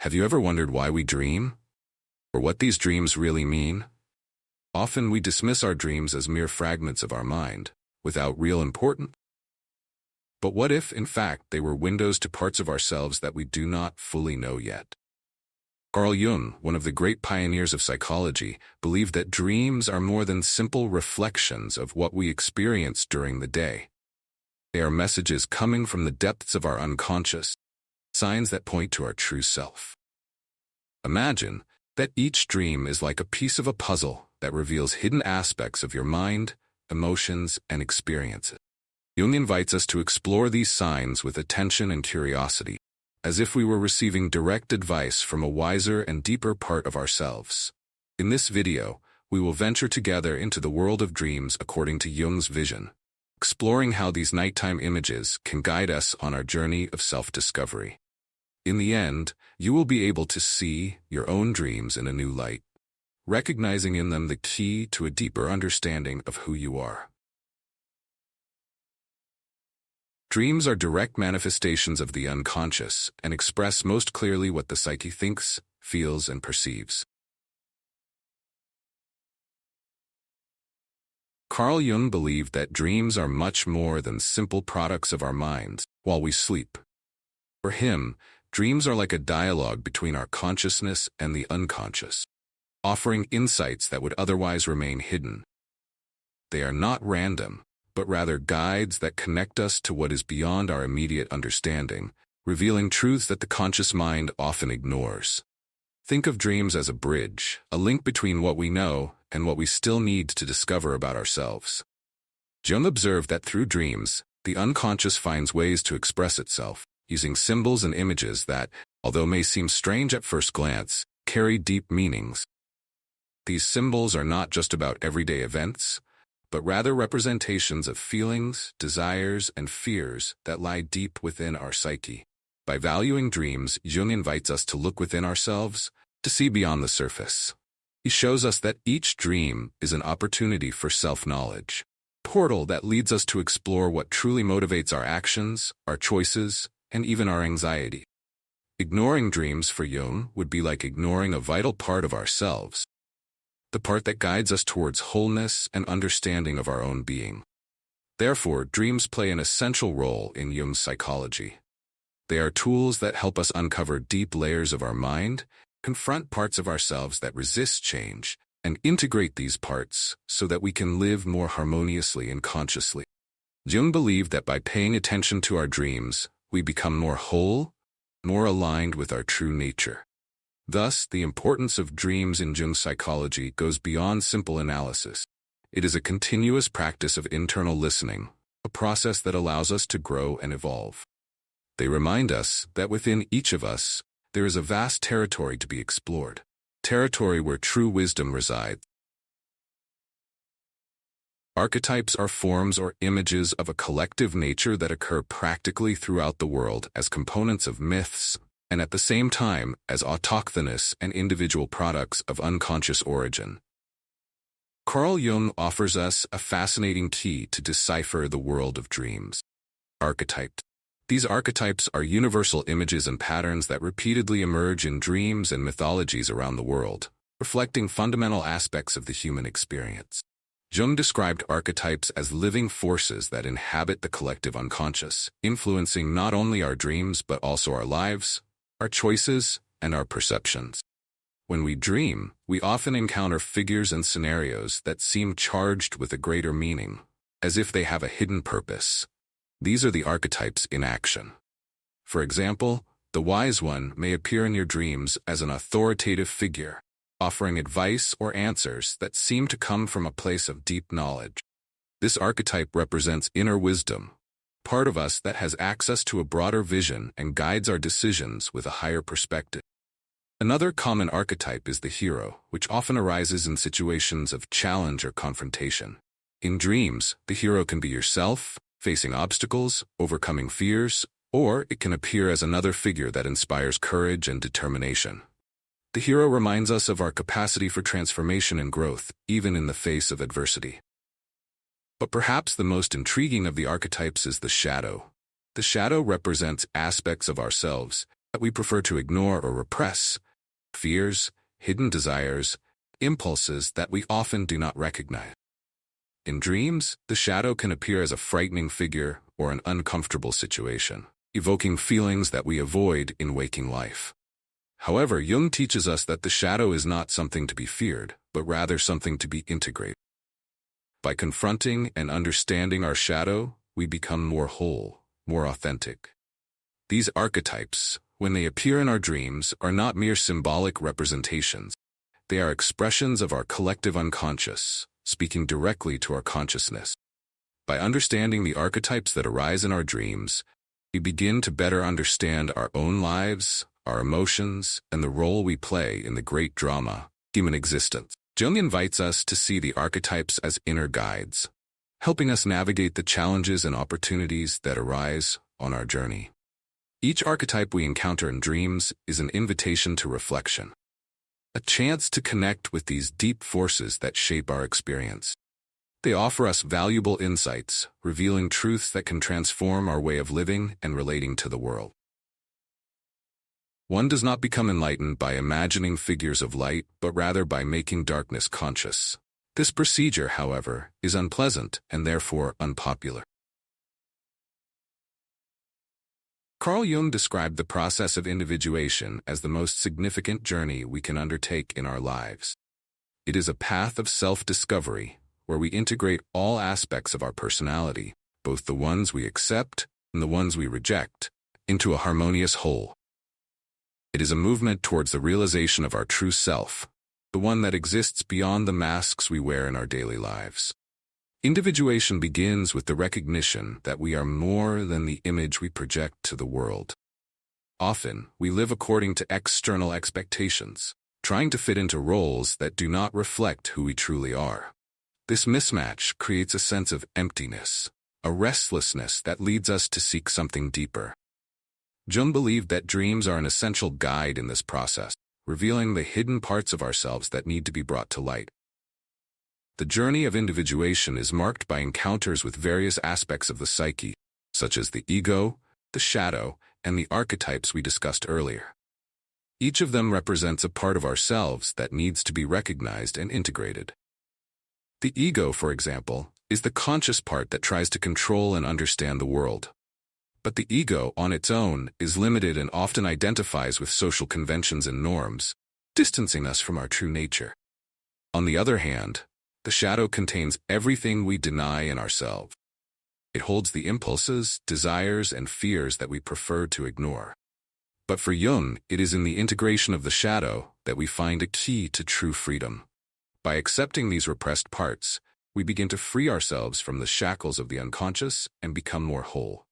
Have you ever wondered why we dream? Or what these dreams really mean? Often we dismiss our dreams as mere fragments of our mind, without real importance. But what if, in fact, they were windows to parts of ourselves that we do not fully know yet? Carl Jung, one of the great pioneers of psychology, believed that dreams are more than simple reflections of what we experience during the day. They are messages coming from the depths of our unconscious, signs that point to our true self. Imagine that each dream is like a piece of a puzzle that reveals hidden aspects of your mind, emotions, and experiences. Jung invites us to explore these signs with attention and curiosity, as if we were receiving direct advice from a wiser and deeper part of ourselves. In this video, we will venture together into the world of dreams according to Jung's vision, exploring how these nighttime images can guide us on our journey of self-discovery. In the end, you will be able to see your own dreams in a new light, recognizing in them the key to a deeper understanding of who you are. Dreams are direct manifestations of the unconscious and express most clearly what the psyche thinks, feels, and perceives. Carl Jung believed that dreams are much more than simple products of our minds while we sleep. For him, dreams are like a dialogue between our consciousness and the unconscious, offering insights that would otherwise remain hidden. They are not random, but rather guides that connect us to what is beyond our immediate understanding, revealing truths that the conscious mind often ignores. Think of dreams as a bridge, a link between what we know and what we still need to discover about ourselves. Jung observed that through dreams, the unconscious finds ways to express itself, using symbols and images that, although may seem strange at first glance, carry deep meanings. These symbols are not just about everyday events, but rather representations of feelings, desires, and fears that lie deep within our psyche. By valuing dreams, Jung invites us to look within ourselves, to see beyond the surface. He shows us that each dream is an opportunity for self-knowledge, a portal that leads us to explore what truly motivates our actions, our choices, and even our anxiety. Ignoring dreams for Jung would be like ignoring a vital part of ourselves, the part that guides us towards wholeness and understanding of our own being. Therefore, dreams play an essential role in Jung's psychology. They are tools that help us uncover deep layers of our mind, confront parts of ourselves that resist change, and integrate these parts so that we can live more harmoniously and consciously. Jung believed that by paying attention to our dreams, we become more whole, more aligned with our true nature. Thus, the importance of dreams in Jung's psychology goes beyond simple analysis. It is a continuous practice of internal listening, a process that allows us to grow and evolve. They remind us that within each of us, there is a vast territory to be explored, territory where true wisdom resides. Archetypes are forms or images of a collective nature that occur practically throughout the world as components of myths, and at the same time as autochthonous and individual products of unconscious origin. Carl Jung offers us a fascinating key to decipher the world of dreams. Archetypes. These archetypes are universal images and patterns that repeatedly emerge in dreams and mythologies around the world, reflecting fundamental aspects of the human experience. Jung described archetypes as living forces that inhabit the collective unconscious, influencing not only our dreams but also our lives, our choices, and our perceptions. When we dream, we often encounter figures and scenarios that seem charged with a greater meaning, as if they have a hidden purpose. These are the archetypes in action. For example, the wise one may appear in your dreams as an authoritative figure, offering advice or answers that seem to come from a place of deep knowledge. This archetype represents inner wisdom, part of us that has access to a broader vision and guides our decisions with a higher perspective. Another common archetype is the hero, which often arises in situations of challenge or confrontation. In dreams, the hero can be yourself, facing obstacles, overcoming fears, or it can appear as another figure that inspires courage and determination. The hero reminds us of our capacity for transformation and growth, even in the face of adversity. But perhaps the most intriguing of the archetypes is the shadow. The shadow represents aspects of ourselves, that we prefer to ignore or repress, fears, hidden desires, impulses that we often do not recognize. In dreams, the shadow can appear as a frightening figure or an uncomfortable situation, evoking feelings that we avoid in waking life. However, Jung teaches us that the shadow is not something to be feared, but rather something to be integrated. By confronting and understanding our shadow, we become more whole, more authentic. These archetypes, when they appear in our dreams, are not mere symbolic representations. They are expressions of our collective unconscious, speaking directly to our consciousness. By understanding the archetypes that arise in our dreams, we begin to better understand our own lives, our emotions, and the role we play in the great drama, human existence. Jung invites us to see the archetypes as inner guides, helping us navigate the challenges and opportunities that arise on our journey. Each archetype we encounter in dreams is an invitation to reflection, a chance to connect with these deep forces that shape our experience. They offer us valuable insights, revealing truths that can transform our way of living and relating to the world. One does not become enlightened by imagining figures of light, but rather by making darkness conscious. This procedure, however, is unpleasant and therefore unpopular. Carl Jung described the process of individuation as the most significant journey we can undertake in our lives. It is a path of self-discovery, where we integrate all aspects of our personality, both the ones we accept and the ones we reject, into a harmonious whole. It is a movement towards the realization of our true self, the one that exists beyond the masks we wear in our daily lives. Individuation begins with the recognition that we are more than the image we project to the world. Often, we live according to external expectations, trying to fit into roles that do not reflect who we truly are. This mismatch creates a sense of emptiness, a restlessness that leads us to seek something deeper. Jung believed that dreams are an essential guide in this process, revealing the hidden parts of ourselves that need to be brought to light. The journey of individuation is marked by encounters with various aspects of the psyche, such as the ego, the shadow, and the archetypes we discussed earlier. Each of them represents a part of ourselves that needs to be recognized and integrated. The ego, for example, is the conscious part that tries to control and understand the world. But the ego, on its own, is limited and often identifies with social conventions and norms, distancing us from our true nature. On the other hand, the shadow contains everything we deny in ourselves. It holds the impulses, desires, and fears that we prefer to ignore. But for Jung, it is in the integration of the shadow that we find a key to true freedom. By accepting these repressed parts, we begin to free ourselves from the shackles of the unconscious and become more whole.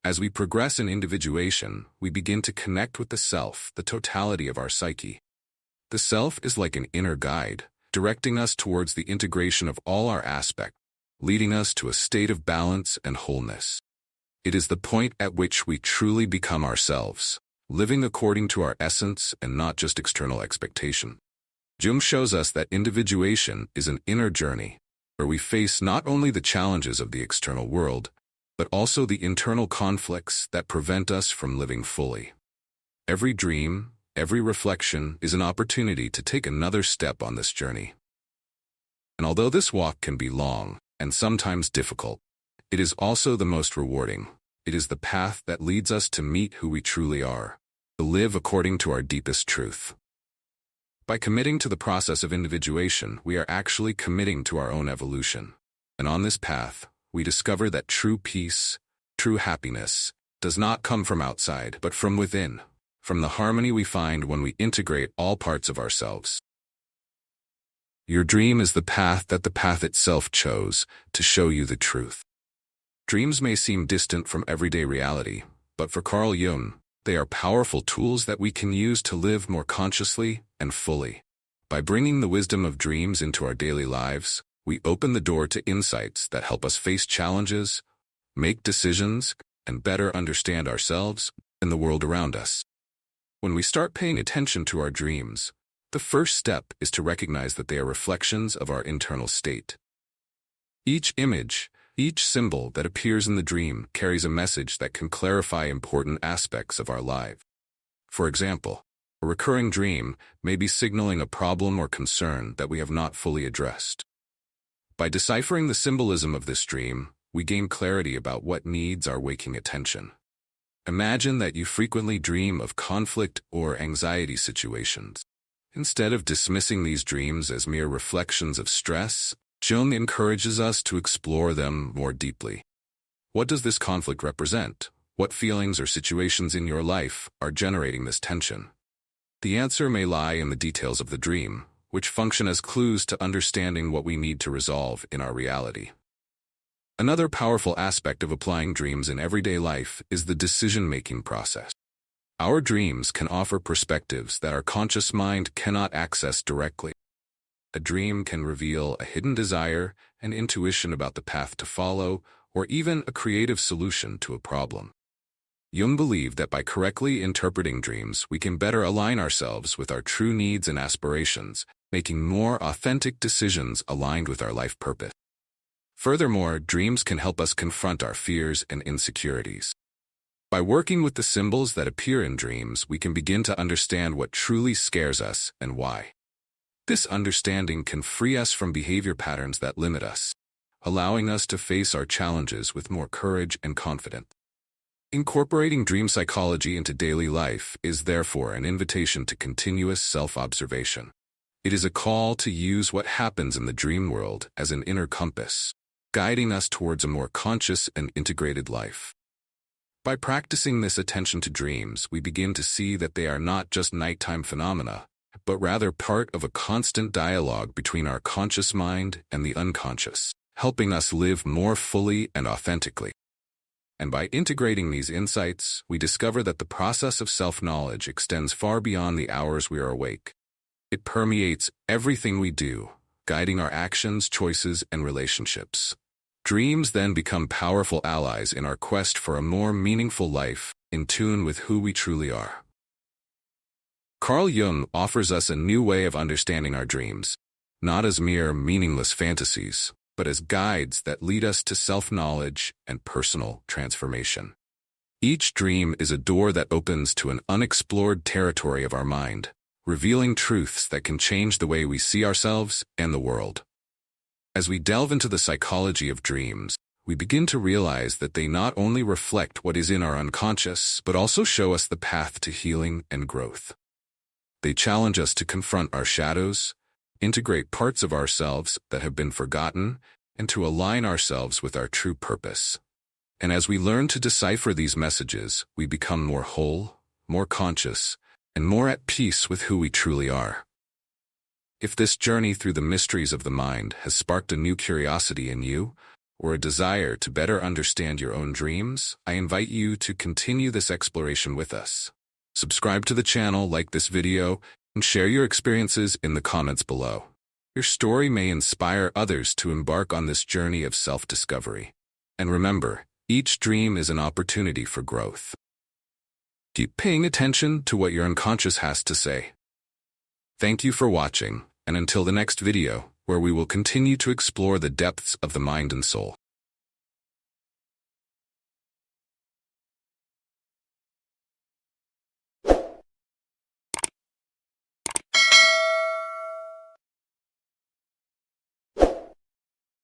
As we progress in individuation, we begin to connect with the self, the totality of our psyche. The self is like an inner guide, directing us towards the integration of all our aspects, leading us to a state of balance and wholeness. It is the point at which we truly become ourselves, living according to our essence and not just external expectation. Jung shows us that individuation is an inner journey, where we face not only the challenges of the external world, but also the internal conflicts that prevent us from living fully. Every dream, every reflection is an opportunity to take another step on this journey. And although this walk can be long and sometimes difficult, it is also the most rewarding. It is the path that leads us to meet who we truly are, to live according to our deepest truth. By committing to the process of individuation, we are actually committing to our own evolution. And on this path, we discover that true peace, true happiness, does not come from outside, but from within, from the harmony we find when we integrate all parts of ourselves. Your dream is the path that the path itself chose to show you the truth. Dreams may seem distant from everyday reality, but for Carl Jung, they are powerful tools that we can use to live more consciously and fully. By bringing the wisdom of dreams into our daily lives, we open the door to insights that help us face challenges, make decisions, and better understand ourselves and the world around us. When we start paying attention to our dreams, the first step is to recognize that they are reflections of our internal state. Each image, each symbol that appears in the dream carries a message that can clarify important aspects of our life. For example, a recurring dream may be signaling a problem or concern that we have not fully addressed. By deciphering the symbolism of this dream, we gain clarity about what needs our waking attention. Imagine that you frequently dream of conflict or anxiety situations. Instead of dismissing these dreams as mere reflections of stress, Jung encourages us to explore them more deeply. What does this conflict represent? What feelings or situations in your life are generating this tension? The answer may lie in the details of the dream, which function as clues to understanding what we need to resolve in our reality. Another powerful aspect of applying dreams in everyday life is the decision-making process. Our dreams can offer perspectives that our conscious mind cannot access directly. A dream can reveal a hidden desire, an intuition about the path to follow, or even a creative solution to a problem. Jung believed that by correctly interpreting dreams, we can better align ourselves with our true needs and aspirations, making more authentic decisions aligned with our life purpose. Furthermore, dreams can help us confront our fears and insecurities. By working with the symbols that appear in dreams, we can begin to understand what truly scares us and why. This understanding can free us from behavior patterns that limit us, allowing us to face our challenges with more courage and confidence. Incorporating dream psychology into daily life is therefore an invitation to continuous self-observation. It is a call to use what happens in the dream world as an inner compass, guiding us towards a more conscious and integrated life. By practicing this attention to dreams, we begin to see that they are not just nighttime phenomena, but rather part of a constant dialogue between our conscious mind and the unconscious, helping us live more fully and authentically. And by integrating these insights, we discover that the process of self-knowledge extends far beyond the hours we are awake. It permeates everything we do, guiding our actions, choices, and relationships. Dreams then become powerful allies in our quest for a more meaningful life, in tune with who we truly are. Carl Jung offers us a new way of understanding our dreams, not as mere meaningless fantasies, but as guides that lead us to self-knowledge and personal transformation. Each dream is a door that opens to an unexplored territory of our mind, revealing truths that can change the way we see ourselves and the world. As we delve into the psychology of dreams, we begin to realize that they not only reflect what is in our unconscious, but also show us the path to healing and growth. They challenge us to confront our shadows, integrate parts of ourselves that have been forgotten, and to align ourselves with our true purpose. And as we learn to decipher these messages, we become more whole, more conscious, and more at peace with who we truly are. If this journey through the mysteries of the mind has sparked a new curiosity in you, or a desire to better understand your own dreams, I invite you to continue this exploration with us. Subscribe to the channel, like this video, and share your experiences in the comments below. Your story may inspire others to embark on this journey of self-discovery. And remember, each dream is an opportunity for growth. Keep paying attention to what your unconscious has to say. Thank you for watching, and until the next video, where we will continue to explore the depths of the mind and soul.